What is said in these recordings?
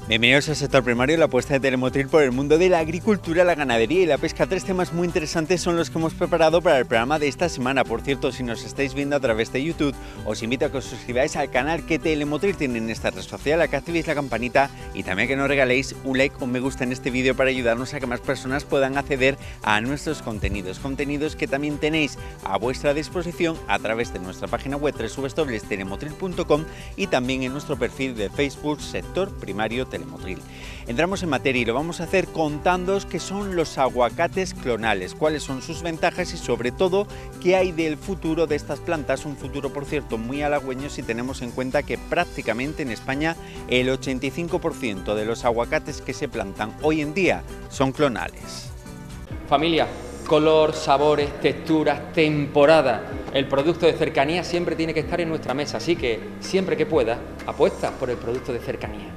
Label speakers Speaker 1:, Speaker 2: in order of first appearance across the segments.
Speaker 1: Bienvenidos al sector primario, la apuesta de Telemotril por el mundo de la agricultura, la ganadería y la pesca. Tres temas muy interesantes son los que hemos preparado para el programa de esta semana. Por cierto, si nos estáis viendo a través de YouTube, os invito a que os suscribáis al canal que Telemotril tiene en esta red social, a que activéis la campanita y también que nos regaléis un like o un me gusta en este vídeo para ayudarnos a que más personas puedan acceder a nuestros contenidos. Contenidos que también tenéis a vuestra disposición a través de nuestra página web www.telemotril.com y también en nuestro perfil de Facebook Sector Primario Telemotril. Entramos en materia y lo vamos a hacer contándoos qué son los aguacates clonales, cuáles son sus ventajas y sobre todo qué hay del futuro de estas plantas, un futuro por cierto muy halagüeño si tenemos en cuenta que prácticamente en España el 85% de los aguacates que se plantan hoy en día son clonales.
Speaker 2: Familia, color, sabores, texturas, temporada. El producto de cercanía siempre tiene que estar en nuestra mesa, así que siempre que puedas, apuesta por el producto de cercanía.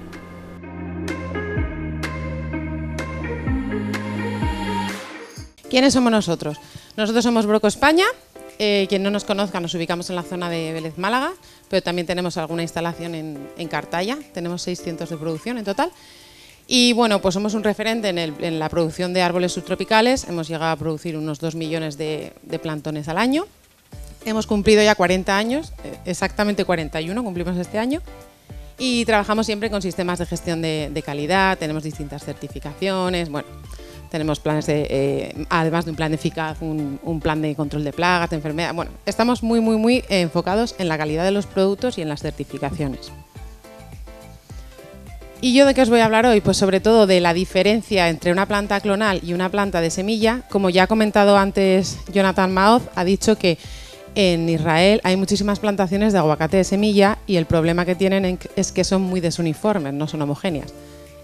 Speaker 3: ¿Quiénes somos nosotros? Nosotros somos Broco España. Quien no nos conozca, nos ubicamos en la zona de Vélez, Málaga, pero también tenemos alguna instalación en Cartaya. Tenemos 600 de producción en total. Y bueno, pues somos un referente en la producción de árboles subtropicales. Hemos llegado a producir unos 2 millones de plantones al año. Hemos cumplido ya 40 años, exactamente 41 cumplimos este año. Y trabajamos siempre con sistemas de gestión de calidad, tenemos distintas certificaciones, bueno, tenemos planes además de un plan eficaz, un plan de control de plagas, de enfermedades. Bueno, estamos muy enfocados en la calidad de los productos y en las certificaciones. ¿Y yo de qué os voy a hablar hoy? Pues sobre todo de la diferencia entre una planta clonal y una planta de semilla. Como ya ha comentado antes Jonathan Maoz, ha dicho que en Israel hay muchísimas plantaciones de aguacate de semilla y el problema que tienen es que son muy desuniformes, no son homogéneas.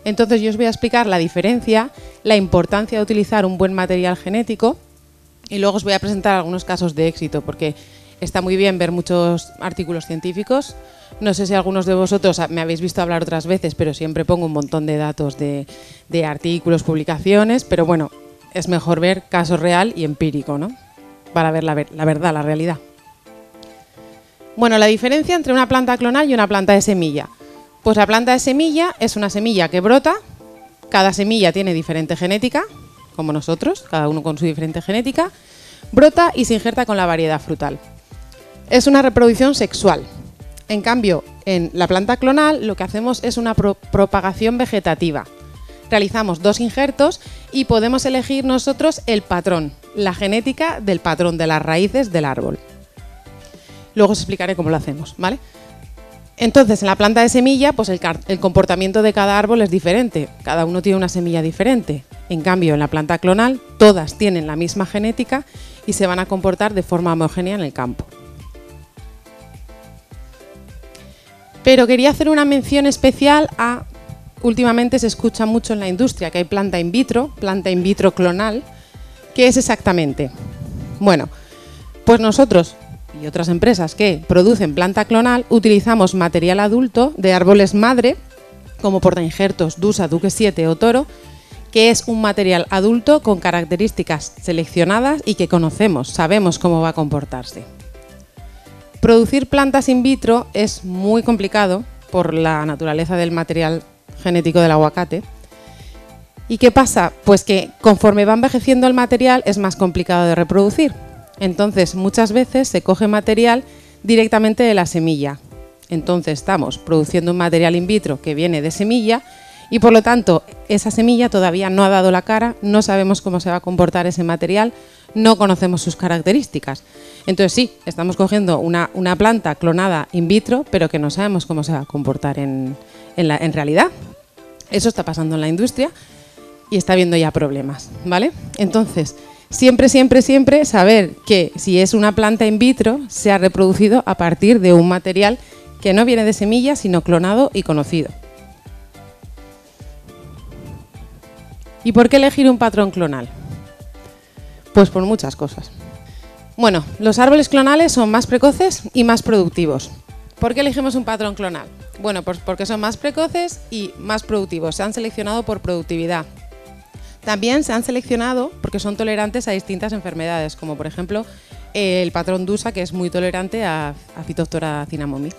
Speaker 3: Entonces yo os voy a explicar la diferencia, la importancia de utilizar un buen material genético y luego os voy a presentar algunos casos de éxito porque está muy bien ver muchos artículos científicos. No sé si algunos de vosotros me habéis visto hablar otras veces, pero siempre pongo un montón de datos de artículos, publicaciones, pero bueno, es mejor ver caso real y empírico, ¿no? Para ver la verdad, la realidad. Bueno, la diferencia entre una planta clonal y una planta de semilla. Pues la planta de semilla es una semilla que brota, cada semilla tiene diferente genética, como nosotros, cada uno con su diferente genética, brota y se injerta con la variedad frutal. Es una reproducción sexual. En cambio, en la planta clonal lo que hacemos es una propagación vegetativa. Realizamos 2 injertos y podemos elegir nosotros el patrón, la genética del patrón de las raíces del árbol. Luego os explicaré cómo lo hacemos, ¿vale? Entonces, en la planta de semilla, pues el comportamiento de cada árbol es diferente, cada uno tiene una semilla diferente. En cambio, en la planta clonal, todas tienen la misma genética y se van a comportar de forma homogénea en el campo. Pero quería hacer una mención especial a, últimamente se escucha mucho en la industria que hay planta in vitro clonal. ¿Qué es exactamente? Bueno, pues nosotros y otras empresas que producen planta clonal utilizamos material adulto de árboles madre, como portainjertos DUSA, Duque 7 o Toro, que es un material adulto con características seleccionadas y que conocemos, sabemos cómo va a comportarse. Producir plantas in vitro es muy complicado por la naturaleza del material genético del aguacate. ¿Y qué pasa? Pues que conforme va envejeciendo el material es más complicado de reproducir. Entonces, muchas veces se coge material directamente de la semilla. Entonces, estamos produciendo un material in vitro que viene de semilla y, por lo tanto, esa semilla todavía no ha dado la cara, no sabemos cómo se va a comportar ese material, no conocemos sus características. Entonces, sí, estamos cogiendo una planta clonada in vitro, pero que no sabemos cómo se va a comportar en realidad. Eso está pasando en la industria y está habiendo ya problemas, ¿vale? Entonces, siempre saber que si es una planta in vitro se ha reproducido a partir de un material que no viene de semilla sino clonado y conocido. ¿Y por qué elegir un patrón clonal? Pues por muchas cosas. Bueno, los árboles clonales son más precoces y más productivos. ¿Por qué elegimos un patrón clonal? Bueno, pues porque son más precoces y más productivos. Se han seleccionado por productividad. También se han seleccionado porque son tolerantes a distintas enfermedades, como por ejemplo el patrón DUSA, que es muy tolerante a Phytophthora cinnamomi.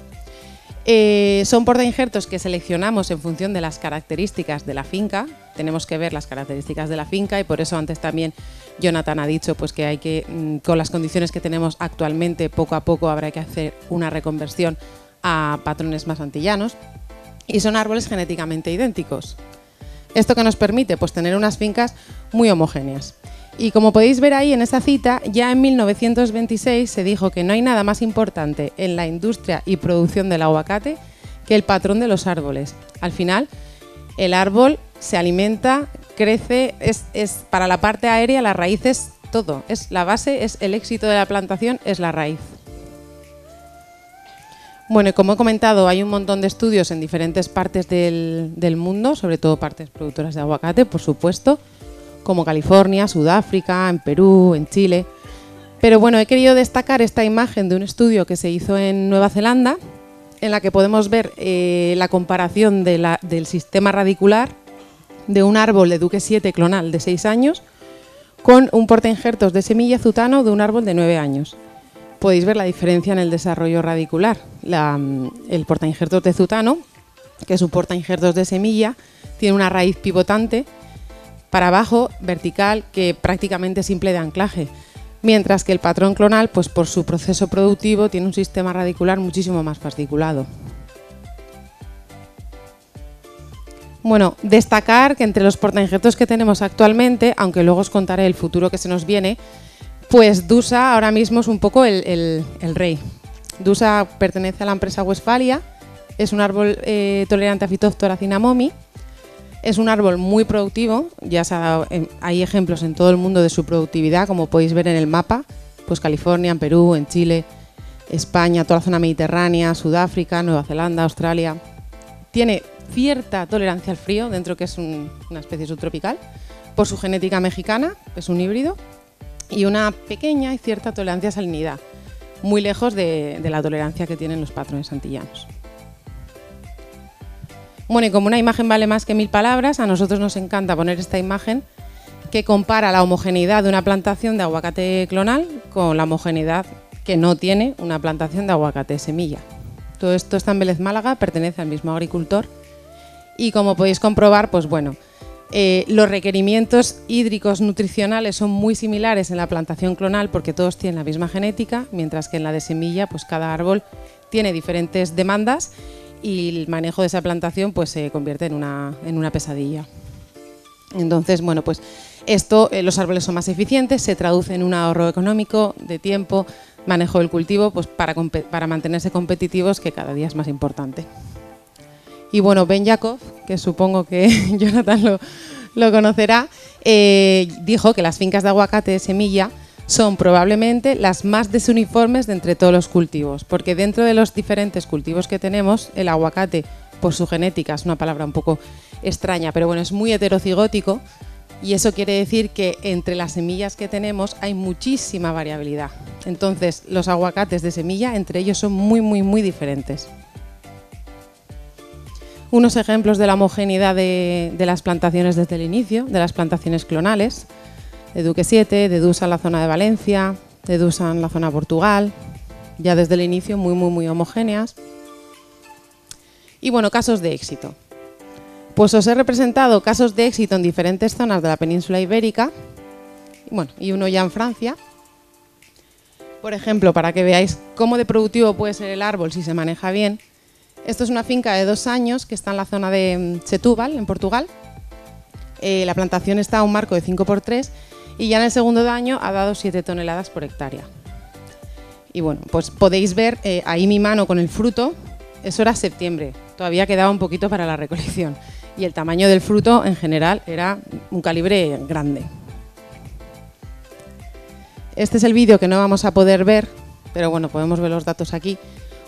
Speaker 3: Son portainjertos que seleccionamos en función de las características de la finca. Tenemos que ver las características de la finca y por eso antes también Jonathan ha dicho pues, que hay que, con las condiciones que tenemos actualmente, poco a poco habrá que hacer una reconversión a patrones más antillanos. Y son árboles genéticamente idénticos. ¿Esto qué nos permite? Pues tener unas fincas muy homogéneas. Y como podéis ver ahí en esta cita, ya en 1926 se dijo que no hay nada más importante en la industria y producción del aguacate que el patrón de los árboles. Al final, el árbol se alimenta, crece, es para la parte aérea, la raíz es todo. Es la base, es el éxito de la plantación, es la raíz. Bueno, y como he comentado, hay un montón de estudios en diferentes partes del mundo, sobre todo partes productoras de aguacate, por supuesto, como California, Sudáfrica, en Perú, en Chile. Pero bueno, he querido destacar esta imagen de un estudio que se hizo en Nueva Zelanda, en la que podemos ver la comparación del sistema radicular de un árbol de Duque 7 clonal de 6 años con un portainjertos de semilla azutano de un árbol de 9 años. Podéis ver la diferencia en el desarrollo radicular. El portainjertos de azutano, que es un portainjertos de semilla, tiene una raíz pivotante para abajo, vertical, que prácticamente simple de anclaje, mientras que el patrón clonal, pues por su proceso productivo, tiene un sistema radicular muchísimo más fasciculado. Bueno, destacar que entre los portainjertos que tenemos actualmente, aunque luego os contaré el futuro que se nos viene, pues Dusa ahora mismo es un poco el rey. Dusa pertenece a la empresa Westfalia, es un árbol tolerante a Phytophthora cinnamomi. Es un árbol muy productivo, ya se ha dado, hay ejemplos en todo el mundo de su productividad, como podéis ver en el mapa, pues California, en Perú, en Chile, España, toda la zona mediterránea, Sudáfrica, Nueva Zelanda, Australia. Tiene cierta tolerancia al frío, dentro que es una especie subtropical, por su genética mexicana, es un híbrido, y una pequeña y cierta tolerancia a salinidad, muy lejos de la tolerancia que tienen los patrones antillanos. Bueno, y como una imagen vale más que 1000 palabras, a nosotros nos encanta poner esta imagen que compara la homogeneidad de una plantación de aguacate clonal con la homogeneidad que no tiene una plantación de aguacate semilla. Todo esto está en Vélez, Málaga, pertenece al mismo agricultor y como podéis comprobar, pues bueno, los requerimientos hídricos nutricionales son muy similares en la plantación clonal porque todos tienen la misma genética, mientras que en la de semilla, pues cada árbol tiene diferentes demandas y el manejo de esa plantación pues se convierte en una pesadilla. Entonces, bueno, pues esto, los árboles son más eficientes, se traduce en un ahorro económico de tiempo, manejo del cultivo, pues para mantenerse competitivos, que cada día es más importante. Y bueno, Ben Jacob, que supongo que Jonathan lo conocerá, dijo que las fincas de aguacate de semilla son probablemente las más desuniformes de entre todos los cultivos, porque dentro de los diferentes cultivos que tenemos, el aguacate, por su genética, es una palabra un poco extraña, pero bueno, es muy heterocigótico y eso quiere decir que entre las semillas que tenemos hay muchísima variabilidad. Entonces, los aguacates de semilla, entre ellos, son muy, muy, muy diferentes. Unos ejemplos de la homogeneidad de las plantaciones desde el inicio, de las plantaciones clonales, de Duque 7, de Dusa en la zona de Valencia, de Dusa en la zona de Portugal, ya desde el inicio muy, muy, muy homogéneas. Y bueno, casos de éxito. Pues os he representado casos de éxito en diferentes zonas de la península ibérica, bueno, y uno ya en Francia. Por ejemplo, para que veáis cómo de productivo puede ser el árbol si se maneja bien, esto es una finca de 2 años que está en la zona de Setúbal, en Portugal. La plantación está a un marco de 5×3 y ya en el segundo año ha dado 7 toneladas por hectárea. Y bueno, pues podéis ver ahí mi mano con el fruto, eso era septiembre, todavía quedaba un poquito para la recolección. Y el tamaño del fruto en general era un calibre grande. Este es el vídeo que no vamos a poder ver, pero bueno, podemos ver los datos aquí.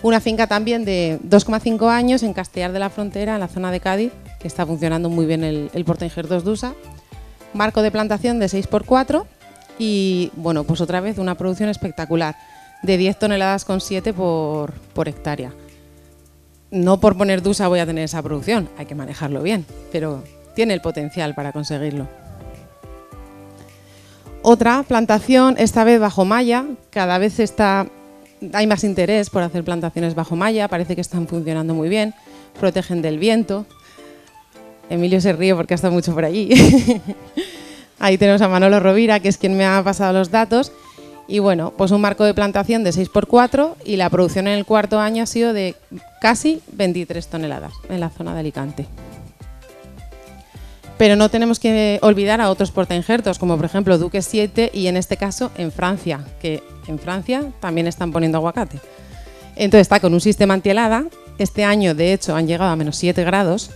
Speaker 3: Una finca también de 2,5 años en Castellar de la Frontera, en la zona de Cádiz, que está funcionando muy bien el portainjertos Dusa. Marco de plantación de 6×4 y bueno, pues otra vez una producción espectacular de 10 toneladas con 7 por hectárea. No por poner Dusa voy a tener esa producción, hay que manejarlo bien, pero tiene el potencial para conseguirlo. Otra plantación, esta vez bajo malla, cada vez está hay más interés por hacer plantaciones bajo malla, parece que están funcionando muy bien, protegen del viento. Emilio se ríe porque ha estado mucho por allí. Ahí tenemos a Manolo Rovira, que es quien me ha pasado los datos. Y bueno, pues un marco de plantación de 6×4 y la producción en el cuarto año ha sido de casi 23 toneladas en la zona de Alicante. Pero no tenemos que olvidar a otros portainjertos, como por ejemplo Duque 7 y en este caso en Francia, que en Francia también están poniendo aguacate. Entonces está con un sistema antihelada. Este año, de hecho, han llegado a -7 grados.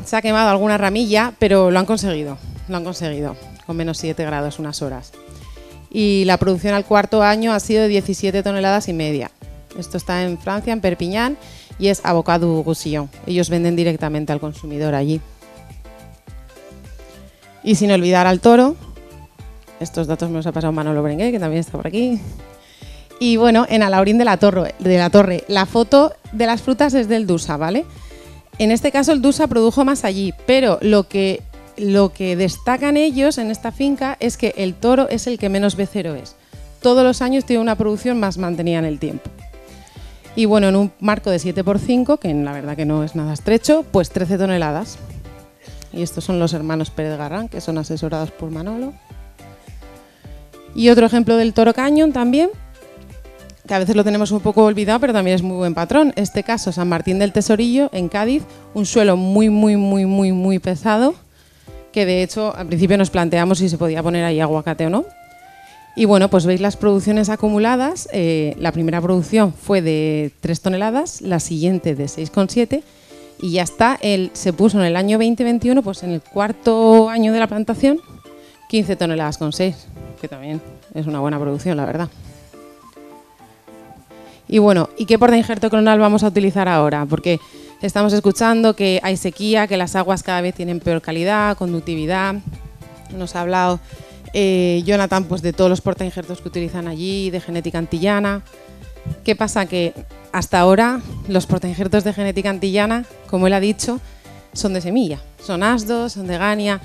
Speaker 3: Se ha quemado alguna ramilla, pero lo han conseguido con -7 grados unas horas. Y la producción al cuarto año ha sido de 17 toneladas y media. Esto está en Francia, en Perpiñán, y es Avocado Roussillon. Ellos venden directamente al consumidor allí. Y sin olvidar al toro, estos datos me los ha pasado Manolo Berenguer, que también está por aquí. Y bueno, en Alhaurín de la Torre, la foto de las frutas es del DUSA, ¿vale? En este caso el DUSA produjo más allí, pero lo que destacan ellos en esta finca es que el toro es el que menos becero es. Todos los años tiene una producción más mantenida en el tiempo. Y bueno, en un marco de 7×5, que la verdad que no es nada estrecho, pues 13 toneladas. Y estos son los hermanos Pérez Garrán, que son asesorados por Manolo. Y otro ejemplo del toro cañón también, que a veces lo tenemos un poco olvidado, pero también es muy buen patrón. Este caso, San Martín del Tesorillo, en Cádiz, un suelo muy pesado, que de hecho al principio nos planteamos si se podía poner ahí aguacate o no. Y bueno, pues veis las producciones acumuladas. La primera producción fue de 3 toneladas, la siguiente de 6,7 y ya está. Se puso en el año 2021, pues en el cuarto año de la plantación, 15 toneladas con 6, que también es una buena producción, la verdad. Y bueno, ¿y qué portainjerto clonal vamos a utilizar ahora? Porque estamos escuchando que hay sequía, que las aguas cada vez tienen peor calidad, conductividad. Nos ha hablado Jonathan pues de todos los portainjertos que utilizan allí, de genética antillana. ¿Qué pasa? Que hasta ahora los portainjertos de genética antillana, como él ha dicho, son de semilla. Son asdos, son de gania.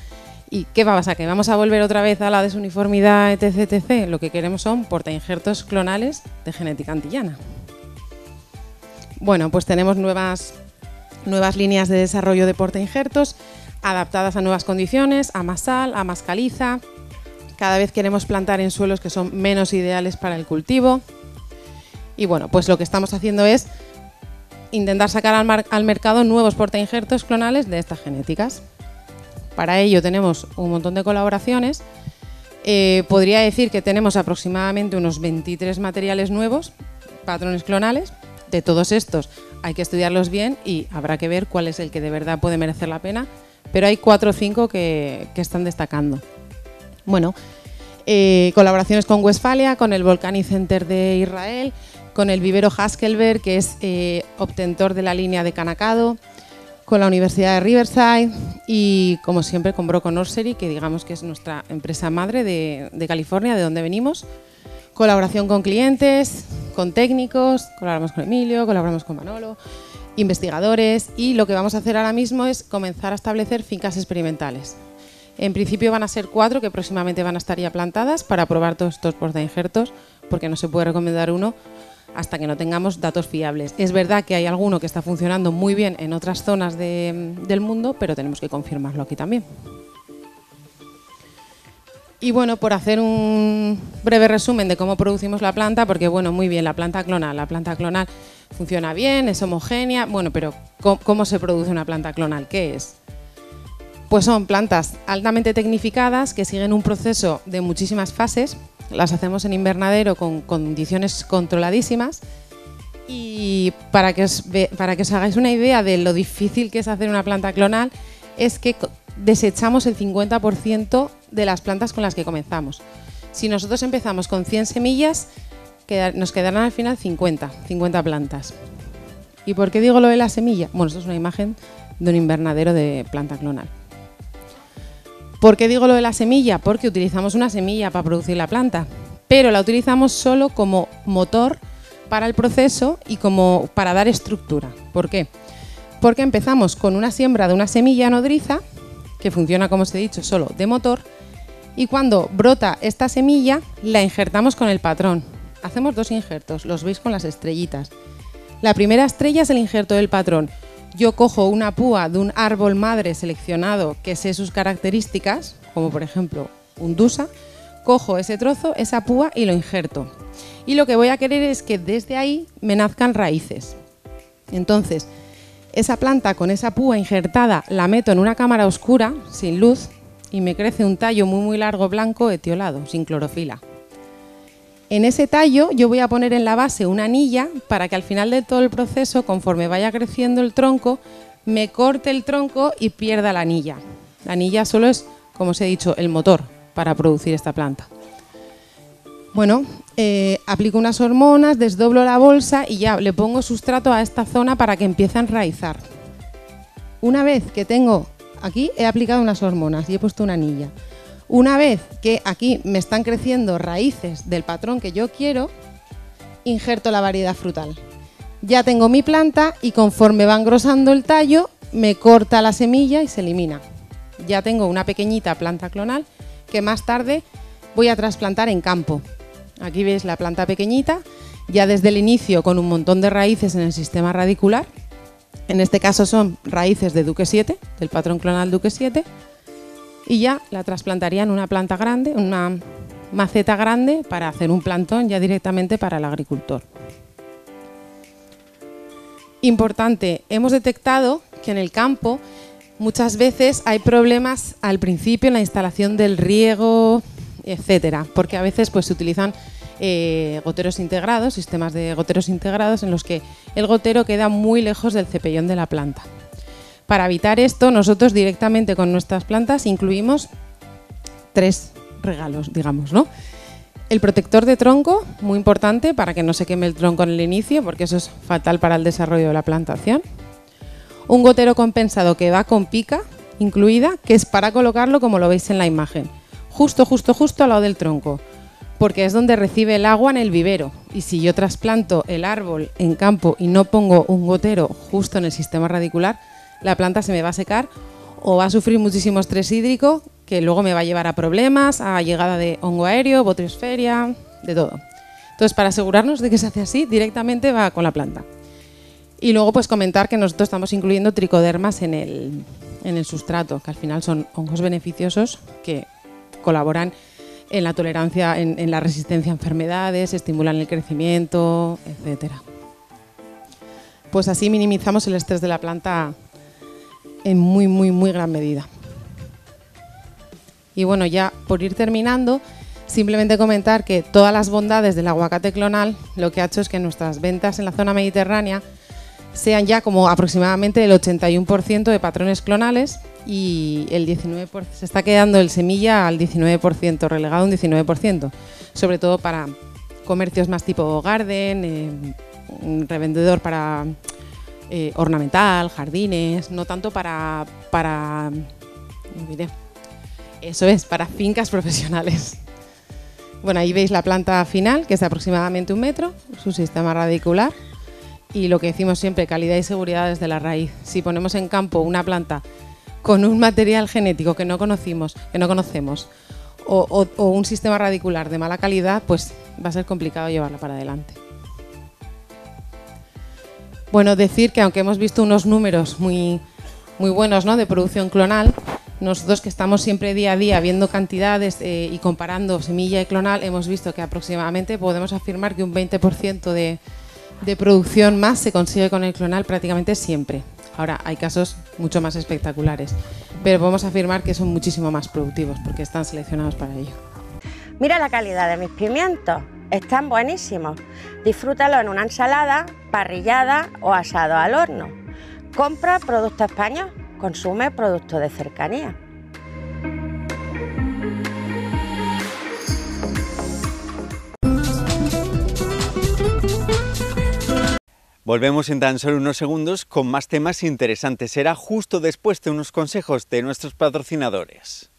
Speaker 3: ¿Y qué va a pasar? ¿Que vamos a volver otra vez a la desuniformidad, etc, etc? Lo que queremos son portainjertos clonales de genética antillana. Bueno, pues tenemos nuevas líneas de desarrollo de portainjertos adaptadas a nuevas condiciones, a más sal, a más caliza. Cada vez queremos plantar en suelos que son menos ideales para el cultivo. Y bueno, pues lo que estamos haciendo es intentar sacar al mercado nuevos portainjertos clonales de estas genéticas. Para ello tenemos un montón de colaboraciones. Podría decir que tenemos aproximadamente unos 23 materiales nuevos, patrones clonales. De todos estos hay que estudiarlos bien y habrá que ver cuál es el que de verdad puede merecer la pena, pero hay 4 o 5 que están destacando. Bueno, colaboraciones con Westfalia, con el Volcanic Center de Israel, con el vivero Haskelberg, que es obtentor de la línea de Canacado, con la Universidad de Riverside y, como siempre, con Broco Nursery, que digamos que es nuestra empresa madre de California, de donde venimos. Colaboración con clientes, con técnicos, colaboramos con Emilio, colaboramos con Manolo, investigadores, y lo que vamos a hacer ahora mismo es comenzar a establecer fincas experimentales. En principio van a ser 4 que próximamente van a estar ya plantadas para probar todos estos portainjertos, porque no se puede recomendar uno hasta que no tengamos datos fiables. Es verdad que hay alguno que está funcionando muy bien en otras zonas del mundo, pero tenemos que confirmarlo aquí también. Y bueno, por hacer un breve resumen de cómo producimos la planta, porque bueno, muy bien, la planta clonal funciona bien, es homogénea, bueno, pero ¿cómo se produce una planta clonal? ¿Qué es? Pues son plantas altamente tecnificadas que siguen un proceso de muchísimas fases, las hacemos en invernadero con condiciones controladísimas, y para que os hagáis una idea de lo difícil que es hacer una planta clonal, es que desechamos el 50% de las plantas con las que comenzamos. Si nosotros empezamos con 100 semillas, nos quedarán al final 50 plantas. ¿Y por qué digo lo de la semilla? Bueno, esto es una imagen de un invernadero de planta clonal. ¿Por qué digo lo de la semilla? Porque utilizamos una semilla para producir la planta, pero la utilizamos solo como motor para el proceso y como para dar estructura. ¿Por qué? Porque empezamos con una siembra de una semilla nodriza, que funciona, como os he dicho, solo de motor, y cuando brota esta semilla la injertamos con el patrón. hacemos 2 injertos, los veis con las estrellitas. La primera estrella es el injerto del patrón. Yo cojo una púa de un árbol madre seleccionado que sé sus características, como por ejemplo un dusa, cojo ese trozo, esa púa y lo injerto. Y lo que voy a querer es que desde ahí me nazcan raíces. Entonces, esa planta con esa púa injertada la meto en una cámara oscura, sin luz, y me crece un tallo muy largo blanco etiolado, sin clorofila. En ese tallo yo voy a poner en la base una anilla para que al final de todo el proceso, conforme vaya creciendo el tronco, me corte el tronco y pierda la anilla. La anilla solo es, como os he dicho, el motor para producir esta planta. Bueno, aplico unas hormonas, desdoblo la bolsa y ya le pongo sustrato a esta zona para que empiece a enraizar. Una vez que tengo aquí, he aplicado unas hormonas y he puesto una anilla. Una vez que aquí me están creciendo raíces del patrón que yo quiero, injerto la variedad frutal. Ya tengo mi planta y conforme va engrosando el tallo, me corta la semilla y se elimina. Ya tengo una pequeñita planta clonal que más tarde voy a trasplantar en campo. Aquí veis la planta pequeñita, ya desde el inicio con un montón de raíces en el sistema radicular. En este caso son raíces de Duque 7, del patrón clonal Duque 7. Y ya la trasplantaría en una planta grande, una maceta grande, para hacer un plantón ya directamente para el agricultor. Importante, hemos detectado que en el campo muchas veces hay problemas al principio en la instalación del riego, etcétera, porque a veces pues, se utilizan goteros integrados, sistemas de goteros integrados en los que el gotero queda muy lejos del cepellón de la planta. Para evitar esto, nosotros directamente con nuestras plantas incluimos 3 regalos, digamos, ¿no? El protector de tronco, muy importante para que no se queme el tronco en el inicio, porque eso es fatal para el desarrollo de la plantación. Un gotero compensado que va con pica incluida, que es para colocarlo como lo veis en la imagen, justo al lado del tronco, porque es donde recibe el agua en el vivero. Y si yo trasplanto el árbol en campo y no pongo un gotero justo en el sistema radicular, la planta se me va a secar o va a sufrir muchísimo estrés hídrico que luego me va a llevar a problemas, a llegada de hongo aéreo, botriosferia, de todo. Entonces, para asegurarnos de que se hace así, directamente va con la planta. Y luego, pues comentar que nosotros estamos incluyendo tricodermas en el sustrato, que al final son hongos beneficiosos que colaboran en la tolerancia, en la resistencia a enfermedades, estimulan el crecimiento, etcétera. Pues así minimizamos el estrés de la planta en muy gran medida. Y bueno, ya por ir terminando, simplemente comentar que todas las bondades del aguacate clonal lo que ha hecho es que nuestras ventas en la zona mediterránea sean ya como aproximadamente el 81% de patrones clonales y el 19% se está quedando el semilla al 19%, relegado un 19%, sobre todo para comercios más tipo garden, revendedor para ornamental, jardines, no tanto para fincas profesionales. Bueno, ahí veis la planta final, que es de aproximadamente 1 metro, su sistema radicular, y lo que decimos siempre, calidad y seguridad desde la raíz. Si ponemos en campo una planta con un material genético que no conocemos, o un sistema radicular de mala calidad, pues va a ser complicado llevarla para adelante. Bueno, decir que aunque hemos visto unos números muy buenos, ¿no?, de producción clonal, nosotros que estamos siempre día a día viendo cantidades y comparando semilla y clonal, hemos visto que aproximadamente podemos afirmar que un 20% de producción más se consigue con el clonal prácticamente siempre. Ahora, hay casos mucho más espectaculares, pero podemos afirmar que son muchísimo más productivos porque están seleccionados para ello.
Speaker 4: Mira la calidad de mis pimientos, están buenísimos. Disfrútalo en una ensalada, parrillada o asado al horno. Compra producto español, consume productos de cercanía.
Speaker 1: Volvemos en tan solo unos segundos con más temas interesantes. Será justo después de unos consejos de nuestros patrocinadores.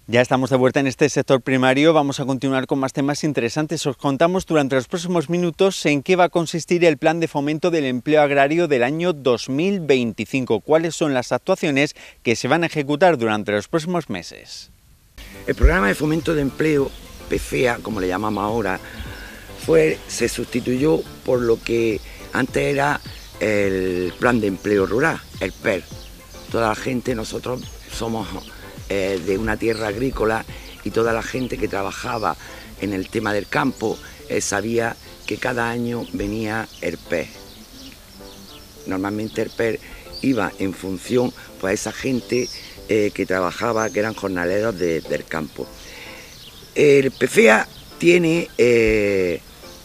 Speaker 1: Ya estamos de vuelta en este sector primario, vamos a continuar con más temas interesantes. Os contamos durante los próximos minutos en qué va a consistir el plan de fomento del empleo agrario del año 2025, cuáles son las actuaciones que se van a ejecutar durante los próximos meses.
Speaker 5: El programa de fomento de empleo, PFEA, como le llamamos ahora, se sustituyó por lo que antes era el plan de empleo rural, el PER. Toda la gente, nosotros somos de una tierra agrícola y toda la gente que trabajaba en el tema del campo sabía que cada año venía el PER. Normalmente el PER iba en función pues, a esa gente que trabajaba, que eran jornaleros del campo. El PFEA tiene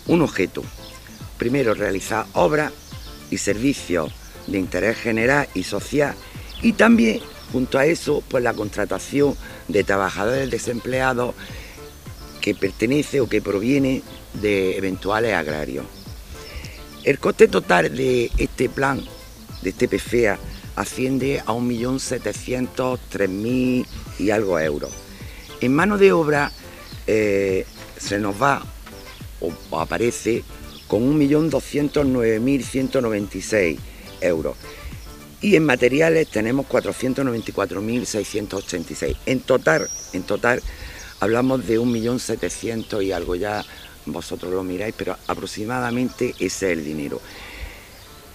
Speaker 5: un objeto, primero realizar obras y servicios de interés general y social y también junto a eso, pues la contratación de trabajadores desempleados que pertenece o que proviene de eventuales agrarios. El coste total de este plan, de este PFEA, asciende a 1.703.000 y algo euros. En mano de obra se nos va o aparece con 1.209.196 euros. Y en materiales tenemos 494.686. En total hablamos de 1.700.000 y algo, ya vosotros lo miráis, pero aproximadamente ese es el dinero.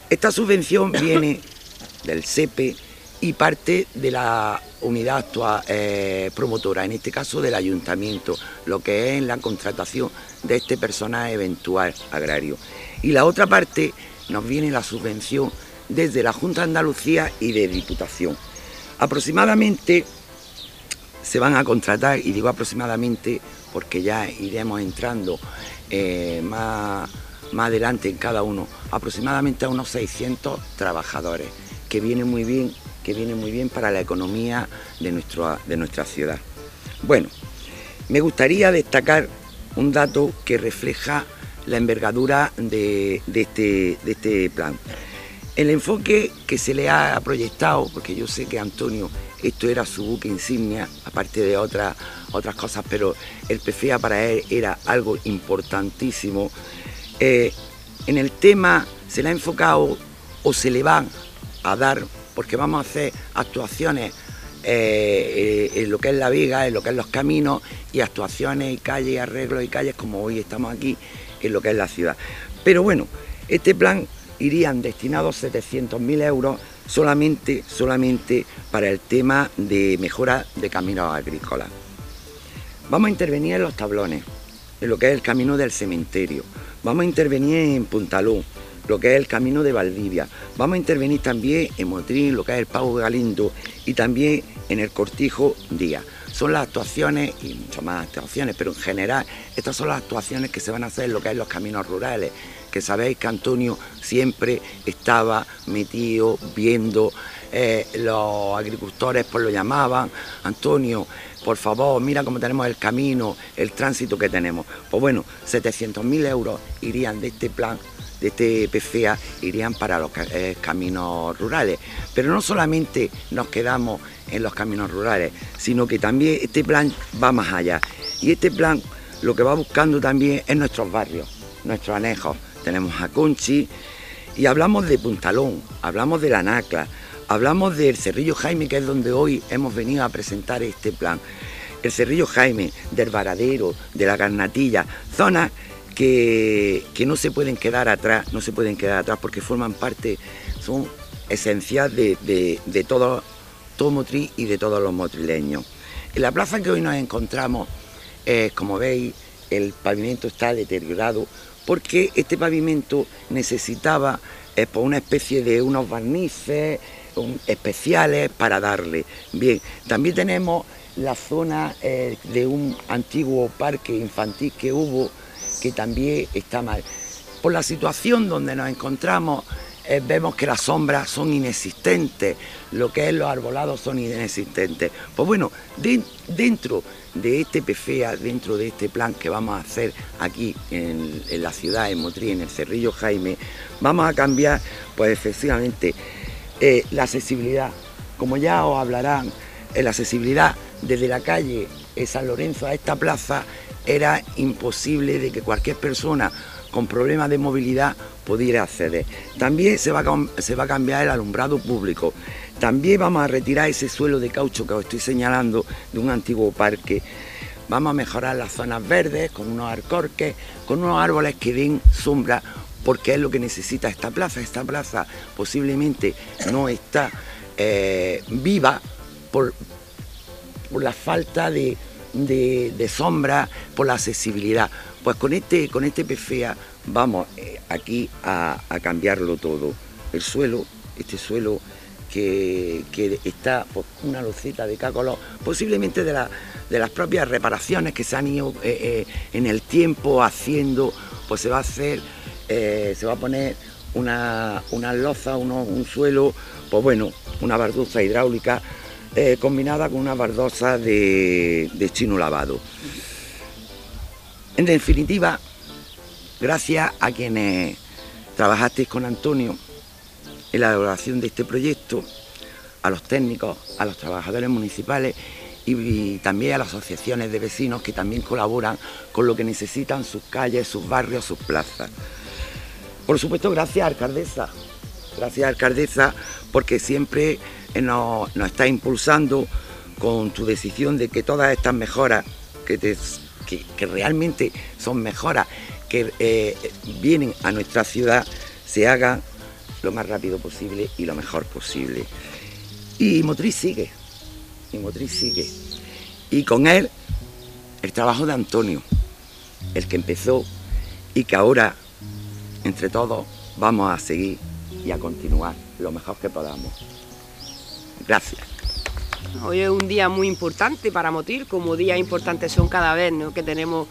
Speaker 5: Esta subvención viene del SEPE y parte de la unidad actual promotora, en este caso del ayuntamiento, lo que es la contratación de este personal eventual agrario. Y la otra parte nos viene la subvención desde la Junta de Andalucía y de Diputación. Aproximadamente se van a contratar, y digo aproximadamente porque ya iremos entrando más adelante en cada uno, aproximadamente a unos 600 trabajadores, que viene muy bien para la economía de nuestra ciudad. Bueno, me gustaría destacar un dato que refleja la envergadura de este plan. El enfoque que se le ha proyectado, porque yo sé que Antonio, esto era su buque insignia, aparte de otras cosas, pero el PFEA para él era algo importantísimo. En el tema se le ha enfocado o se le van a dar, porque vamos a hacer actuaciones en lo que es la viga, en lo que es los caminos, y actuaciones y calles, arreglos y calles, como hoy estamos aquí, en lo que es la ciudad. Pero bueno, este plan irían destinados 700.000 euros solamente para el tema de mejora de caminos agrícolas. Vamos a intervenir en los tablones, en lo que es el camino del cementerio. Vamos a intervenir en Puntalón, lo que es el camino de Valdivia. Vamos a intervenir también en Motril, lo que es el Pau Galindo, y también en el Cortijo Díaz. Son las actuaciones, y muchas más actuaciones, pero en general estas son las actuaciones que se van a hacer en lo que es los caminos rurales, que sabéis que Antonio siempre estaba metido viendo, los agricultores pues lo llamaban: Antonio, por favor, mira cómo tenemos el camino, el tránsito que tenemos. Pues bueno, 700.000 euros irían de este plan, de este PFEA, irían para los caminos rurales. Pero no solamente nos quedamos en los caminos rurales, sino que también este plan va más allá. Y este plan lo que va buscando también es nuestros barrios, nuestros anejos. Tenemos a Conchi y hablamos de Puntalón, hablamos de la Nacla, hablamos del Cerrillo Jaime, que es donde hoy hemos venido a presentar este plan. El Cerrillo Jaime, del Varadero, de la Garnatilla, zonas que no se pueden quedar atrás, porque forman parte, son esenciales de todo Motril y de todos los motrileños. En la plaza que hoy nos encontramos, como veis, el pavimento está deteriorado, porque este pavimento necesitaba pues una especie de unos barnices especiales para darle. Bien, también tenemos la zona de un antiguo parque infantil que hubo, que también está mal. Por la situación donde nos encontramos, vemos que las sombras son inexistentes, lo que es los arbolados son inexistentes. Pues bueno, dentro de este PFEA, dentro de este plan que vamos a hacer aquí en la ciudad, en Motril, en el Cerrillo Jaime, vamos a cambiar, pues efectivamente, la accesibilidad. Como ya os hablarán la accesibilidad desde la calle San Lorenzo a esta plaza era imposible de que cualquier persona con problemas de movilidad pudiera acceder. También se va a cambiar el alumbrado público. También vamos a retirar ese suelo de caucho que os estoy señalando de un antiguo parque. Vamos a mejorar las zonas verdes con unos alcorques, con unos árboles que den sombra, porque es lo que necesita esta plaza. Esta plaza posiblemente no está viva por la falta de sombra, por la accesibilidad. Pues con este PFEA vamos aquí a cambiarlo todo. El suelo, este suelo que está pues, una loseta de cada color, posiblemente de las propias reparaciones que se han ido en el tiempo haciendo, pues se va a hacer, se va a poner una loza, un suelo, pues bueno, una baldosa hidráulica combinada con una baldosa de chino lavado. En definitiva, gracias a quienes trabajasteis con Antonio en la elaboración de este proyecto, a los técnicos, a los trabajadores municipales y también a las asociaciones de vecinos que también colaboran con lo que necesitan sus calles, sus barrios, sus plazas. Por supuesto, gracias, alcaldesa. Gracias, alcaldesa, porque siempre nos está impulsando con tu decisión de que todas estas mejoras que realmente son mejoras que vienen a nuestra ciudad se hagan lo más rápido posible y lo mejor posible. Y Motriz sigue, y con él el trabajo de Antonio, el que empezó y que ahora entre todos vamos a seguir y a continuar lo mejor que podamos. Gracias.
Speaker 6: Hoy es un día muy importante para Motril, como días importantes son cada vez, ¿no?, que tenemos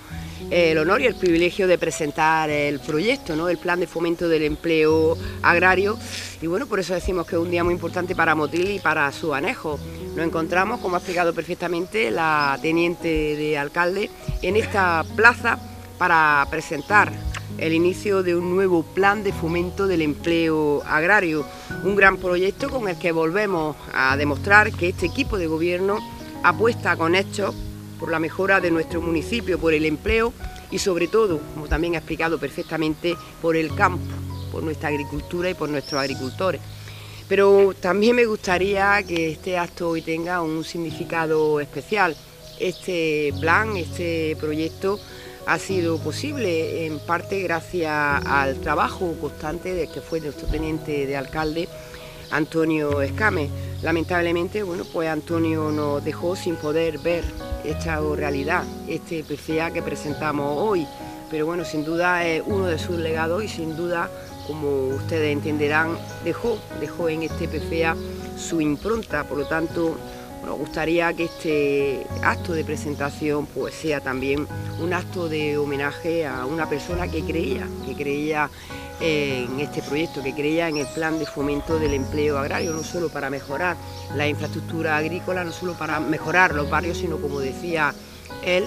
Speaker 6: el honor y el privilegio de presentar el proyecto, ¿no?, el Plan de Fomento del Empleo Agrario, y bueno, por eso decimos que es un día muy importante para Motril y para su anejo. Nos encontramos, como ha explicado perfectamente la teniente de alcalde, en esta plaza para presentar el inicio de un nuevo plan de fomento del empleo agrario, un gran proyecto con el que volvemos a demostrar que este equipo de gobierno apuesta con hechos por la mejora de nuestro municipio, por el empleo y sobre todo, como también ha explicado perfectamente, por el campo, por nuestra agricultura y por nuestros agricultores. Pero también me gustaría que este acto hoy tenga un significado especial. Este plan, este proyecto ha sido posible en parte gracias al trabajo constante del que fue nuestro teniente de alcalde, Antonio Escame. Lamentablemente, bueno, pues Antonio nos dejó sin poder ver esta realidad, este PFEA que presentamos hoy. Pero bueno, sin duda es uno de sus legados y sin duda, como ustedes entenderán, dejó en este PFEA su impronta. Por lo tanto, nos gustaría que este acto de presentación pues sea también un acto de homenaje a una persona que creía en este proyecto, que creía en el plan de fomento del empleo agrario, no solo para mejorar la infraestructura agrícola, no solo para mejorar los barrios, sino, como decía él,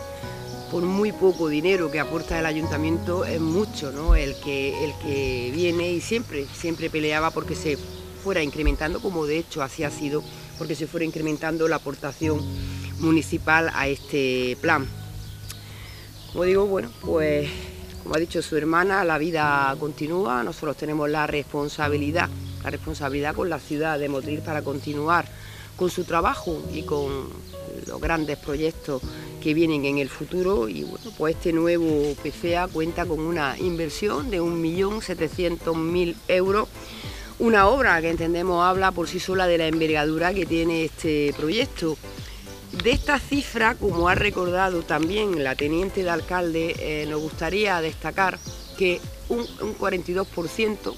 Speaker 6: por muy poco dinero que aporta el ayuntamiento es mucho, ¿no?, el que viene y siempre peleaba porque se fuera incrementando, como de hecho así ha sido, porque se fuera incrementando la aportación municipal a este plan. Como digo, bueno, pues como ha dicho su hermana, la vida continúa, nosotros tenemos la responsabilidad con la ciudad de Motril para continuar con su trabajo y con los grandes proyectos que vienen en el futuro. Y bueno, pues este nuevo PFEA cuenta con una inversión de 1.700.000 euros, una obra que entendemos habla por sí sola de la envergadura que tiene este proyecto. De esta cifra, como ha recordado también la teniente de alcalde, nos gustaría destacar que un 42%,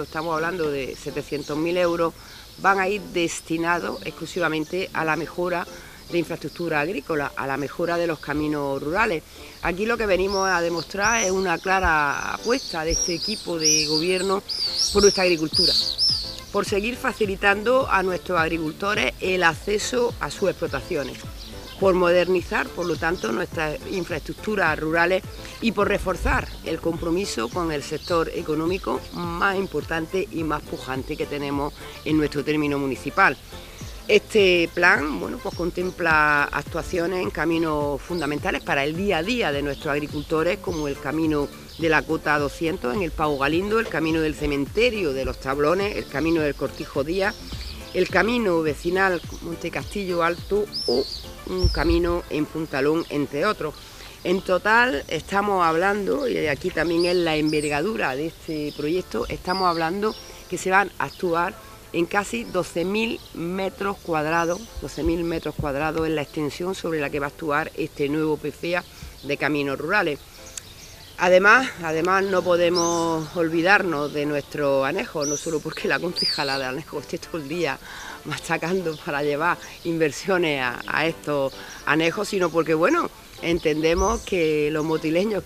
Speaker 6: estamos hablando de 700.000 euros, van a ir destinados exclusivamente a la mejora de infraestructura agrícola, a la mejora de los caminos rurales. Aquí lo que venimos a demostrar es una clara apuesta de este equipo de gobierno por nuestra agricultura, por seguir facilitando a nuestros agricultores el acceso a sus explotaciones, por modernizar, por lo tanto, nuestras infraestructuras rurales y por reforzar el compromiso con el sector económico más importante y más pujante que tenemos en nuestro término municipal. Este plan, bueno, pues contempla actuaciones en caminos fundamentales para el día a día de nuestros agricultores, como el camino de la Cota 200 en el Pago Galindo, el camino del cementerio de los Tablones, el camino del Cortijo Díaz, el camino vecinal Monte Castillo Alto o un camino en Puntalón, entre otros. En total estamos hablando, y aquí también es la envergadura de este proyecto, estamos hablando que se van a actuar en casi 12.000 metros cuadrados, 12.000 metros cuadrados en la extensión sobre la que va a actuar este nuevo PFEA de caminos rurales. Además no podemos olvidarnos de nuestro anejo, no solo porque la concejala de anejo esté todo el día machacando para llevar inversiones a estos anejos, sino porque, bueno, entendemos que los motileños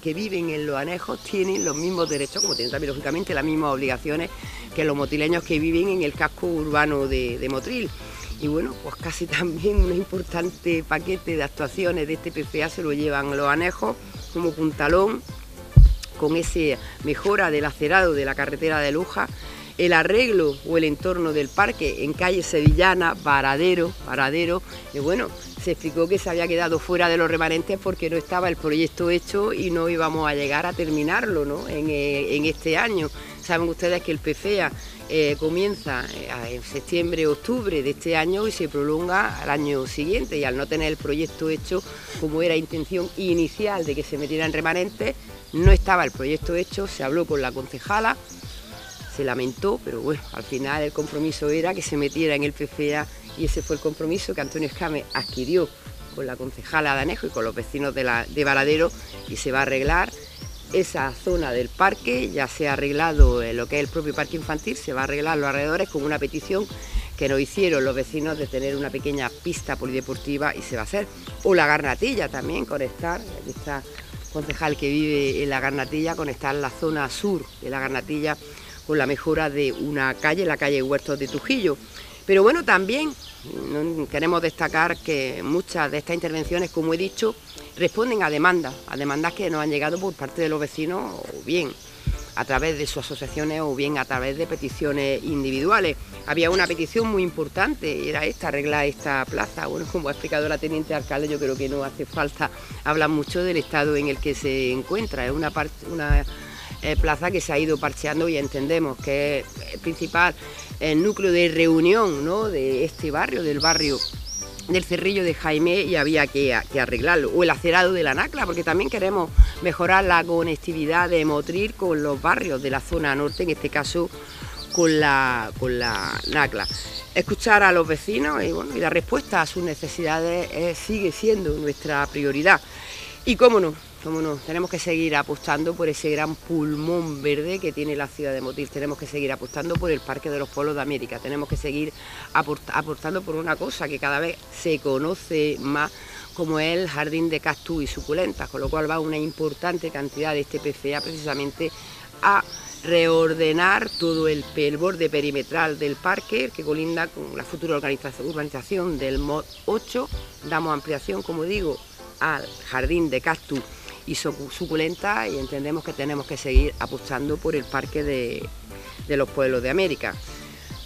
Speaker 6: que viven en los anejos tienen los mismos derechos, como tienen también lógicamente las mismas obligaciones que los motileños que viven en el casco urbano de Motril. Y bueno, pues casi también un importante paquete de actuaciones de este PFEA se lo llevan los anejos, como Puntalón, con esa mejora del acerado de la carretera de Luja, el arreglo o el entorno del parque en calle Sevillana, Varadero, y bueno, se explicó que se había quedado fuera de los remanentes porque no estaba el proyecto hecho y no íbamos a llegar a terminarlo, ¿no?, en este año. Saben ustedes que el PFEA comienza en septiembre-octubre de este año y se prolonga al año siguiente, y al no tener el proyecto hecho como era intención inicial de que se metiera en remanentes, no estaba el proyecto hecho, se habló con la concejala, se lamentó, pero bueno, al final el compromiso era que se metiera en el PFEA y ese fue el compromiso que Antonio Escame adquirió con la concejala de Anejo y con los vecinos de Varadero, y se va a arreglar esa zona del parque. Ya se ha arreglado lo que es el propio parque infantil, se va a arreglar los alrededores con una petición que nos hicieron los vecinos de tener una pequeña pista polideportiva y se va a hacer. O la Garnatilla también, conectar, aquí está el concejal que vive en la Garnatilla, conectar la zona sur de la Garnatilla con la mejora de una calle, la calle Huertos de Trujillo. Pero bueno, también queremos destacar que muchas de estas intervenciones, como he dicho, responden a demandas que nos han llegado por parte de los vecinos, o bien a través de sus asociaciones o bien a través de peticiones individuales. Había una petición muy importante, era esta, arreglar esta plaza. Bueno, como ha explicado la teniente alcalde, yo creo que no hace falta hablar mucho del estado en el que se encuentra. Es una plaza que se ha ido parcheando y entendemos que es el principal núcleo de reunión, ¿no?, de este barrio, del barrio del Cerrillo de Jaime, y había que arreglarlo. O el acerado de la Nacla, porque también queremos mejorar la conectividad de Motril con los barrios de la zona norte, en este caso con la Nacla. Escuchar a los vecinos y la respuesta a sus necesidades sigue siendo nuestra prioridad. Y cómo no, tenemos que seguir apostando por ese gran pulmón verde que tiene la ciudad de Motril, tenemos que seguir apostando por el Parque de los Pueblos de América, tenemos que seguir apostando por una cosa que cada vez se conoce más, como es el jardín de cactus y suculentas, con lo cual va una importante cantidad de este PFEA precisamente a reordenar todo el borde perimetral del parque, que colinda con la futura urbanización del MOD 8, damos ampliación, como digo, al jardín de cactus y suculenta, y entendemos que tenemos que seguir apostando por el Parque de los Pueblos de América.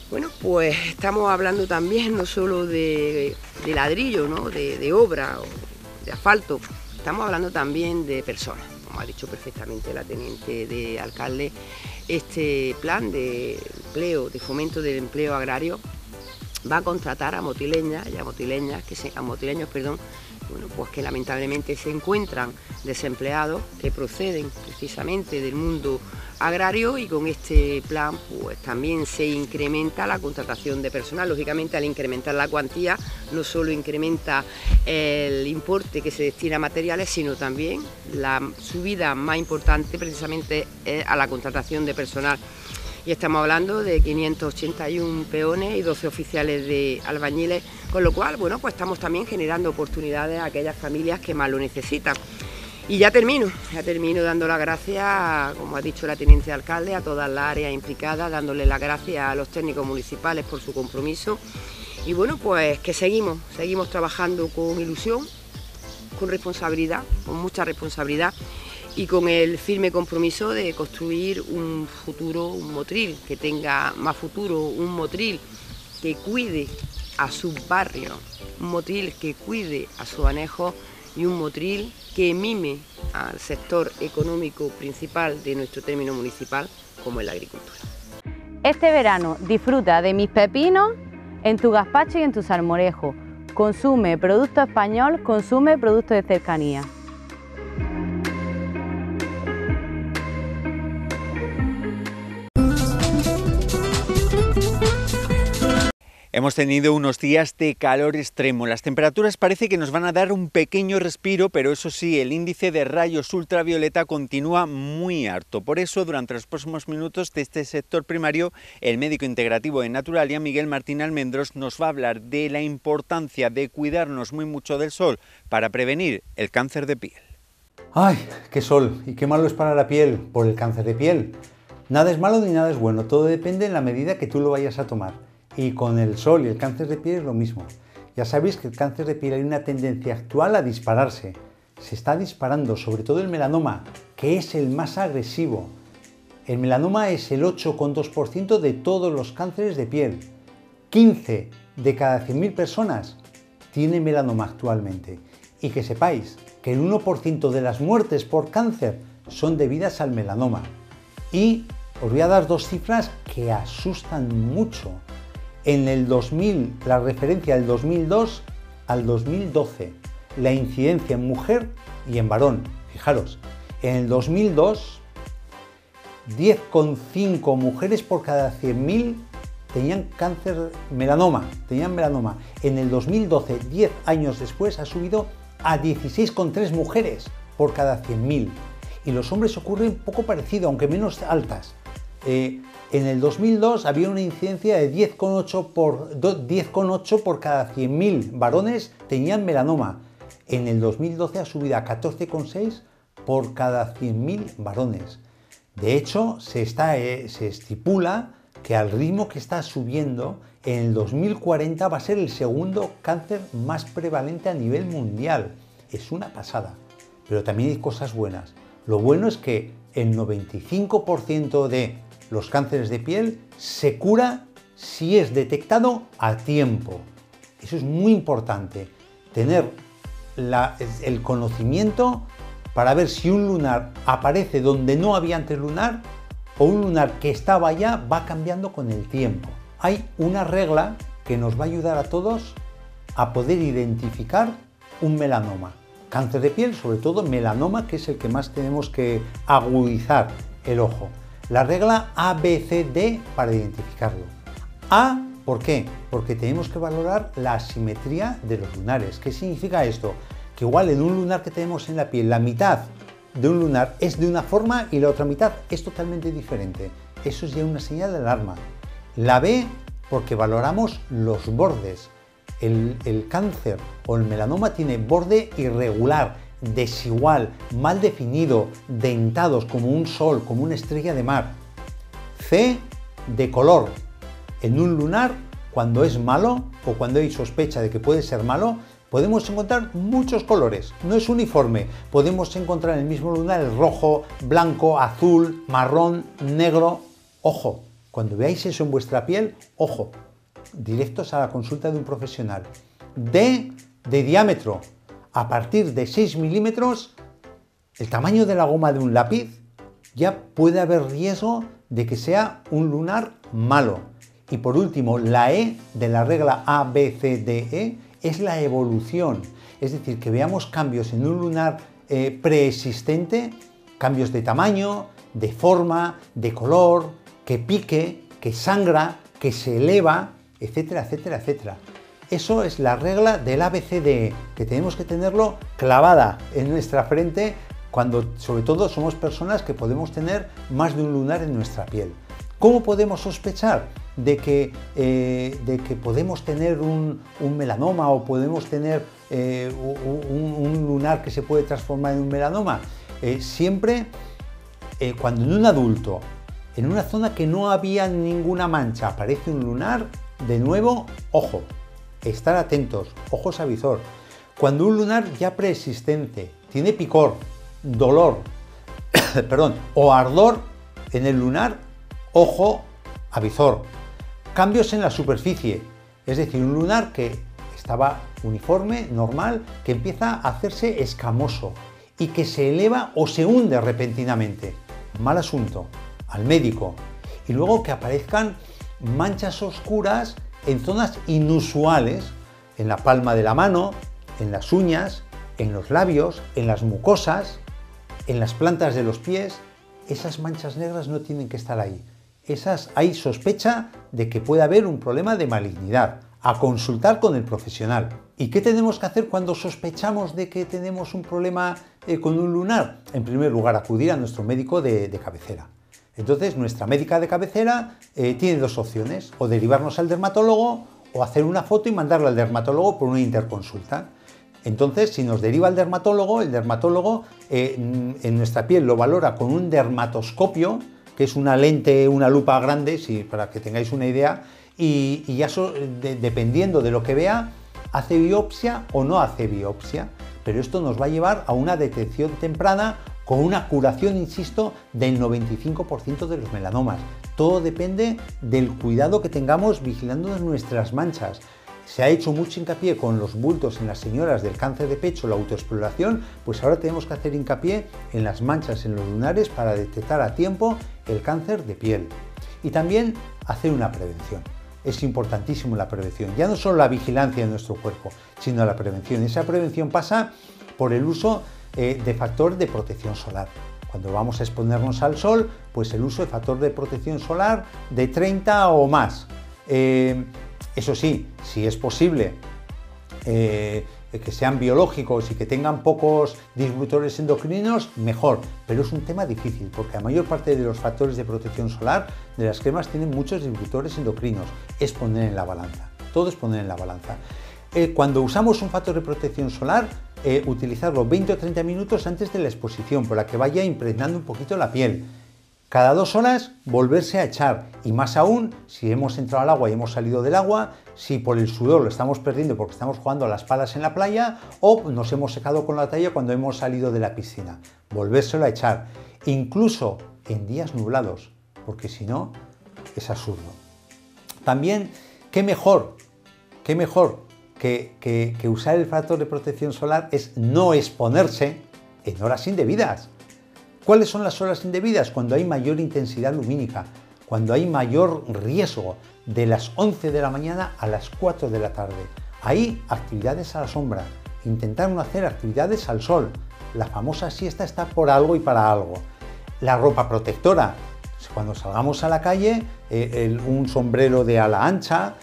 Speaker 6: Bueno, pues estamos hablando también no solo de ladrillo, ¿no?, de obra o de asfalto, estamos hablando también de personas, como ha dicho perfectamente la teniente de alcalde. Este plan de empleo, de fomento del empleo agrario, va a contratar a motileños, bueno, pues que lamentablemente se encuentran desempleados, que proceden precisamente del mundo agrario, y con este plan pues también se incrementa la contratación de personal. Lógicamente, al incrementar la cuantía no solo incrementa el importe que se destina a materiales, sino también la subida más importante precisamente es a la contratación de personal. Y estamos hablando de 581 peones y 12 oficiales de albañiles, con lo cual, bueno, pues estamos también generando oportunidades a aquellas familias que más lo necesitan. Y ya termino dando las gracias, como ha dicho la teniente alcalde, a todas las áreas implicadas, dándole las gracias a los técnicos municipales por su compromiso. Y bueno, pues que seguimos trabajando con ilusión, con responsabilidad, con mucha responsabilidad, y con el firme compromiso de construir un futuro, un Motril que tenga más futuro, un Motril que cuide a su barrio, un motril que cuide a su anejo y un motril que mime al sector económico principal de nuestro término municipal, como es la agricultura.
Speaker 7: Este verano disfruta de mis pepinos en tu gazpacho y en tu salmorejo. Consume producto español, consume producto de cercanía.
Speaker 1: Hemos tenido unos días de calor extremo. Las temperaturas parece que nos van a dar un pequeño respiro, pero eso sí, el índice de rayos ultravioleta continúa muy alto. Por eso, durante los próximos minutos de este sector primario, el médico integrativo de Naturalia, Miguel Martín Almendros, nos va a hablar de la importancia de cuidarnos muy mucho del sol para prevenir el cáncer de piel.
Speaker 8: ¡Ay, qué sol! ¿Y qué malo es para la piel por el cáncer de piel? Nada es malo ni nada es bueno, todo depende en la medida que tú lo vayas a tomar. Y con el sol y el cáncer de piel es lo mismo. Ya sabéis que el cáncer de piel hay una tendencia actual a dispararse. Se está disparando, sobre todo el melanoma, que es el más agresivo. El melanoma es el 8,2% de todos los cánceres de piel. 15 de cada 100.000 personas tienen melanoma actualmente. Y que sepáis que el 1% de las muertes por cáncer son debidas al melanoma. Y os voy a dar dos cifras que asustan mucho. En el 2000, la referencia del 2002 al 2012, la incidencia en mujer y en varón. Fijaros, en el 2002, 10,5 mujeres por cada 100.000 tenían melanoma. En el 2012, 10 años después, ha subido a 16,3 mujeres por cada 100.000. Y los hombres ocurre un poco parecido, aunque menos altas. En el 2002 había una incidencia de 10,8 por cada 100.000 varones tenían melanoma. En el 2012 ha subido a 14,6 por cada 100.000 varones. De hecho, se estipula que al ritmo que está subiendo, en el 2040 va a ser el segundo cáncer más prevalente a nivel mundial. Es una pasada, pero también hay cosas buenas. Lo bueno es que el 95% de los cánceres de piel se cura si es detectado a tiempo. Eso es muy importante, tener el conocimiento para ver si un lunar aparece donde no había antes lunar o un lunar que estaba ya va cambiando con el tiempo. Hay una regla que nos va a ayudar a todos a poder identificar un melanoma. Cáncer de piel, sobre todo melanoma, que es el que más tenemos que agudizar el ojo. La regla ABCD para identificarlo. A, ¿por qué? Porque tenemos que valorar la asimetría de los lunares. ¿Qué significa esto? Que igual en un lunar que tenemos en la piel, la mitad de un lunar es de una forma y la otra mitad es totalmente diferente. Eso es ya una señal de alarma. La B, porque valoramos los bordes. El cáncer o el melanoma tiene borde irregular, desigual, mal definido, dentados como un sol, como una estrella de mar. C, de color. En un lunar, cuando es malo o cuando hay sospecha de que puede ser malo, podemos encontrar muchos colores, no es uniforme. Podemos encontrar en el mismo lunar el rojo, blanco, azul, marrón, negro. Ojo, cuando veáis eso en vuestra piel, ojo, directos a la consulta de un profesional. D, de diámetro. A partir de 6 milímetros, el tamaño de la goma de un lápiz, ya puede haber riesgo de que sea un lunar malo. Y por último, la E de la regla ABCDE es la evolución. Es decir, que veamos cambios en un lunar preexistente, cambios de tamaño, de forma, de color, que pique, que sangra, que se eleva, etcétera, etcétera, etcétera. Eso es la regla del ABCDE, que tenemos que tenerlo clavada en nuestra frente cuando, sobre todo, somos personas que podemos tener más de un lunar en nuestra piel. ¿Cómo podemos sospechar de que podemos tener un melanoma o podemos tener un lunar que se puede transformar en un melanoma? Siempre cuando en un adulto, en una zona que no había ninguna mancha, aparece un lunar, de nuevo, ojo. Estar atentos, ojos a visor. Cuando un lunar ya preexistente tiene picor, dolor, o ardor en el lunar, ojo a visor. Cambios en la superficie. Es decir, un lunar que estaba uniforme, normal, que empieza a hacerse escamoso y que se eleva o se hunde repentinamente. Mal asunto, al médico. Y luego que aparezcan manchas oscuras en zonas inusuales, en la palma de la mano, en las uñas, en los labios, en las mucosas, en las plantas de los pies. Esas manchas negras no tienen que estar ahí. Hay sospecha de que puede haber un problema de malignidad. A consultar con el profesional. ¿Y qué tenemos que hacer cuando sospechamos de que tenemos un problema con un lunar? En primer lugar, acudir a nuestro médico de cabecera. Entonces, nuestra médica de cabecera tiene dos opciones, o derivarnos al dermatólogo o hacer una foto y mandarla al dermatólogo por una interconsulta. Entonces, si nos deriva el dermatólogo en nuestra piel lo valora con un dermatoscopio, que es una lente, una lupa grande, para que tengáis una idea, y ya dependiendo de lo que vea, hace biopsia o no hace biopsia. Pero esto nos va a llevar a una detección temprana con una curación, insisto, del 95% de los melanomas. Todo depende del cuidado que tengamos vigilando nuestras manchas. Se ha hecho mucho hincapié con los bultos en las señoras del cáncer de pecho, la autoexploración, pues ahora tenemos que hacer hincapié en las manchas en los lunares para detectar a tiempo el cáncer de piel. Y también hacer una prevención. Es importantísimo la prevención, ya no solo la vigilancia de nuestro cuerpo, sino la prevención. Esa prevención pasa por el uso de factor de protección solar. Cuando vamos a exponernos al sol, pues el uso de factor de protección solar de 30 o más. Eso sí, si es posible que sean biológicos y que tengan pocos disruptores endocrinos, mejor. Pero es un tema difícil, porque la mayor parte de los factores de protección solar de las cremas tienen muchos disruptores endocrinos. Es poner en la balanza. Todo es poner en la balanza. Cuando usamos un factor de protección solar, utilizarlo 20 o 30 minutos antes de la exposición, para que vaya impregnando un poquito la piel. Cada 2 horas volverse a echar, y más aún si hemos entrado al agua y hemos salido del agua, si por el sudor lo estamos perdiendo porque estamos jugando a las palas en la playa o nos hemos secado con la toalla cuando hemos salido de la piscina. Volvérselo a echar, incluso en días nublados, porque si no es absurdo. También, qué mejor que usar el factor de protección solar es no exponerse en horas indebidas. ¿Cuáles son las horas indebidas? Cuando hay mayor intensidad lumínica, cuando hay mayor riesgo, de las 11 de la mañana a las 4 de la tarde. Ahí, actividades a la sombra, intentar no hacer actividades al sol. La famosa siesta está por algo y para algo. La ropa protectora, cuando salgamos a la calle, un sombrero de ala ancha,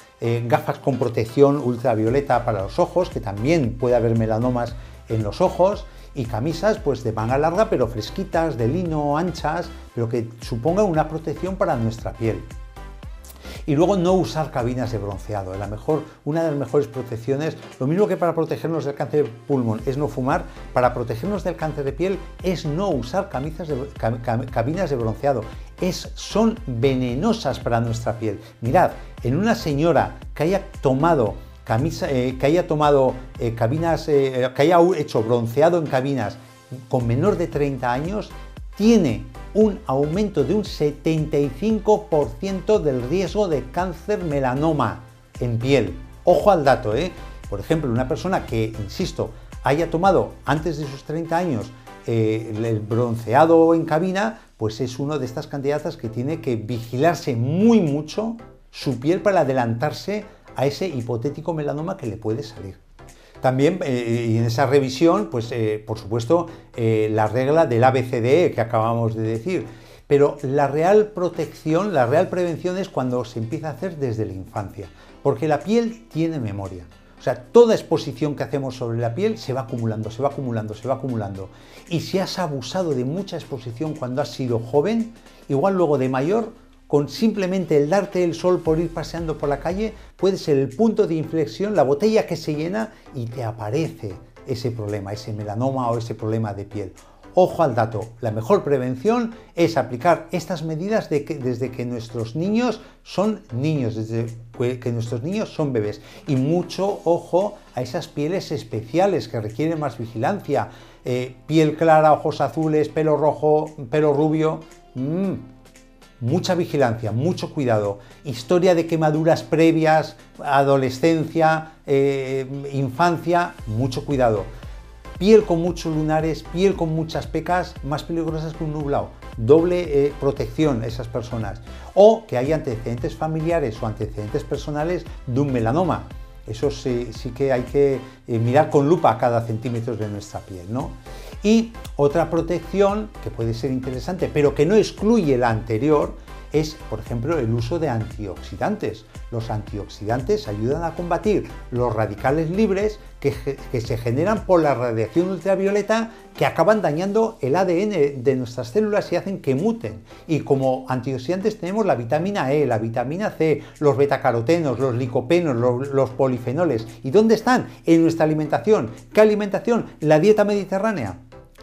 Speaker 8: gafas con protección ultravioleta para los ojos, que también puede haber melanomas en los ojos, y camisas pues de manga larga pero fresquitas, de lino, anchas, pero que supongan una protección para nuestra piel. Y luego no usar cabinas de bronceado. Una de las mejores protecciones, lo mismo que para protegernos del cáncer de pulmón es no fumar, para protegernos del cáncer de piel es no usar cabinas de bronceado. Son venenosas para nuestra piel. Mirad, en una señora que haya hecho bronceado en cabinas con menor de 30 años, tiene un aumento de un 75% del riesgo de cáncer melanoma en piel. Ojo al dato, Por ejemplo, una persona que, insisto, haya tomado antes de sus 30 años el bronceado en cabina, pues es una de estas candidatas que tiene que vigilarse muy mucho su piel para adelantarse a ese hipotético melanoma que le puede salir. También, y en esa revisión, pues por supuesto, la regla del ABCDE que acabamos de decir, pero la real protección, la real prevención es cuando se empieza a hacer desde la infancia, porque la piel tiene memoria. O sea, toda exposición que hacemos sobre la piel se va acumulando, se va acumulando, se va acumulando. Y si has abusado de mucha exposición cuando has sido joven, igual luego de mayor, con simplemente el darte el sol por ir paseando por la calle, puede ser el punto de inflexión, la botella que se llena y te aparece ese problema, ese melanoma o ese problema de piel. Ojo al dato, la mejor prevención es aplicar estas medidas desde que nuestros niños son niños, desde que nuestros niños son bebés. Y mucho ojo a esas pieles especiales que requieren más vigilancia. Piel clara, ojos azules, pelo rojo, pelo rubio. mucha vigilancia, mucho cuidado. Historia de quemaduras previas, adolescencia, infancia, mucho cuidado. Piel con muchos lunares, piel con muchas pecas, más peligrosas que un nublado. Doble protección a esas personas. O que hay antecedentes familiares o antecedentes personales de un melanoma. Eso sí que hay que mirar con lupa cada centímetro de nuestra piel, ¿no? Y otra protección que puede ser interesante, pero que no excluye la anterior, es, por ejemplo, el uso de antioxidantes. Los antioxidantes ayudan a combatir los radicales libres que se generan por la radiación ultravioleta, que acaban dañando el ADN de nuestras células y hacen que muten. Y como antioxidantes tenemos la vitamina E, la vitamina C, los betacarotenos, los licopenos, los polifenoles. ¿Y dónde están? En nuestra alimentación. ¿Qué alimentación? La dieta mediterránea.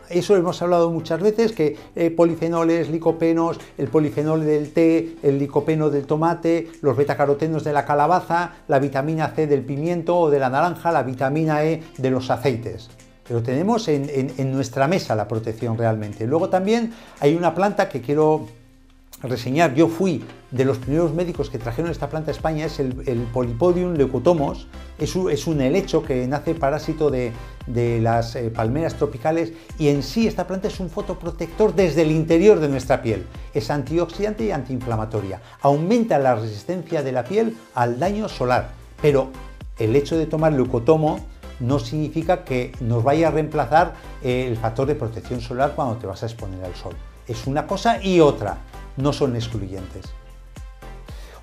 Speaker 8: Eso hemos hablado muchas veces, que polifenoles, licopenos, el polifenol del té, el licopeno del tomate, los betacarotenos de la calabaza, la vitamina C del pimiento o de la naranja, la vitamina E de los aceites. Pero tenemos en nuestra mesa la protección realmente. Luego también hay una planta que quiero reseñar. Yo fui de los primeros médicos que trajeron esta planta a España, es el Polypodium leucotomos. Es un helecho que nace parásito de las palmeras tropicales, y en sí esta planta es un fotoprotector desde el interior de nuestra piel. Es antioxidante y antiinflamatoria. Aumenta la resistencia de la piel al daño solar, pero el hecho de tomar leucotomo no significa que nos vaya a reemplazar el factor de protección solar cuando te vas a exponer al sol. Es una cosa y otra, no son excluyentes.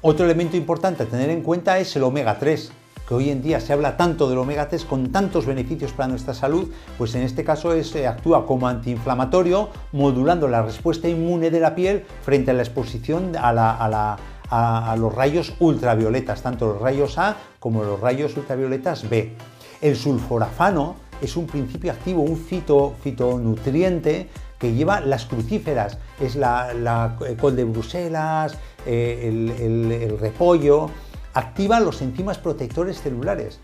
Speaker 8: Otro elemento importante a tener en cuenta es el omega 3, que hoy en día se habla tanto del omega 3 con tantos beneficios para nuestra salud, pues en este caso actúa como antiinflamatorio, modulando la respuesta inmune de la piel frente a la exposición a los rayos ultravioletas, tanto los rayos A como los rayos ultravioletas B. El sulforafano es un principio activo, un fitonutriente que lleva las crucíferas, es la col de Bruselas, el repollo, activa los enzimas protectores celulares.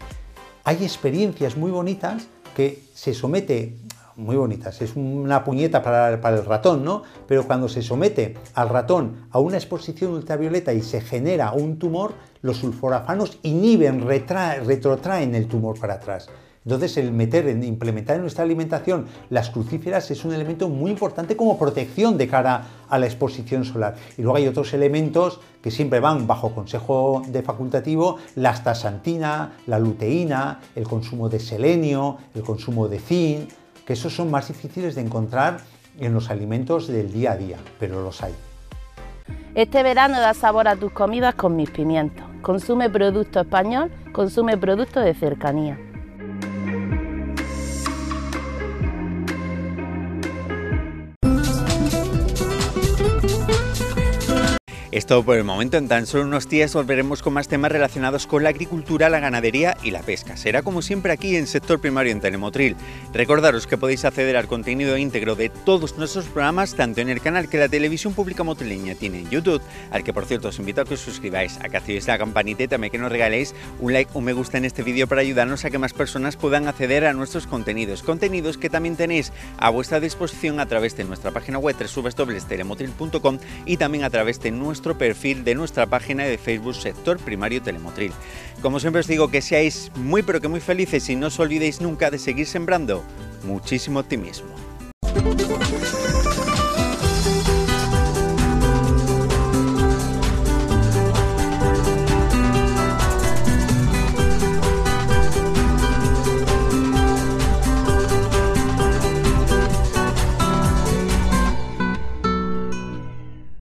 Speaker 8: Hay experiencias muy bonitas que se somete, muy bonitas, es una puñeta para el ratón, ¿no? Pero cuando se somete al ratón a una exposición ultravioleta y se genera un tumor, los sulforafanos inhiben, retrotraen el tumor para atrás. Entonces, implementar en nuestra alimentación las crucíferas es un elemento muy importante como protección de cara a la exposición solar. Y luego hay otros elementos que siempre van bajo consejo de facultativo: la astaxantina, la luteína, el consumo de selenio, el consumo de zinc, que esos son más difíciles de encontrar en los alimentos del día a día, pero los hay.
Speaker 9: Este verano da sabor a tus comidas con Mis Pimientos. Consume producto español, consume producto de cercanía.
Speaker 1: Es todo por el momento. En tan solo unos días volveremos con más temas relacionados con la agricultura, la ganadería y la pesca. Será como siempre aquí en Sector Primario en Telemotril. Recordaros que podéis acceder al contenido íntegro de todos nuestros programas, tanto en el canal que la televisión pública motrileña tiene en YouTube, al que por cierto os invito a que os suscribáis, a que activéis la campanita y también que nos regaléis un like o me gusta en este vídeo para ayudarnos a que más personas puedan acceder a nuestros contenidos. Contenidos que también tenéis a vuestra disposición a través de nuestra página web www.telemotril.com y también a través de nuestro perfil de nuestra página de Facebook Sector Primario Telemotril. Como siempre os digo, que seáis muy pero que muy felices y no os olvidéis nunca de seguir sembrando muchísimo optimismo.